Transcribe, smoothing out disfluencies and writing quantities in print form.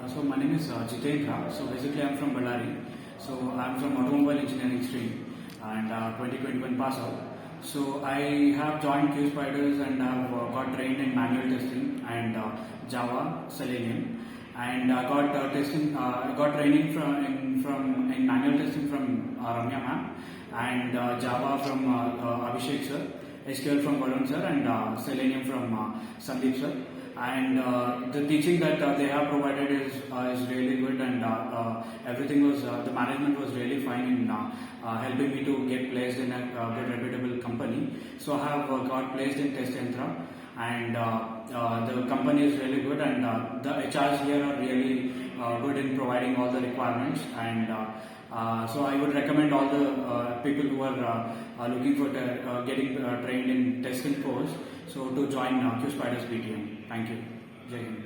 So my name is Jitendra. So basically I'm from Ballari. So I'm from automobile engineering stream and 2021 pass out. So I have joined Qspiders and have got trained in manual testing and Java, Selenium, and got training in manual testing from Ramya ma'am, and Java from Abhishek sir, SQL from Varun sir, and Selenium from Sandeep sir. And the teaching that they have provided is really good, and everything was the management was really fine in helping me to get placed in a good reputable company. So I have got placed in Jitendra, and the company is really good, and the HRs here are really good in providing all the requirements. And so I would recommend all the people who are looking for getting trained in testing course, so to join Qspiders PTM. Thank you. Jai Hind.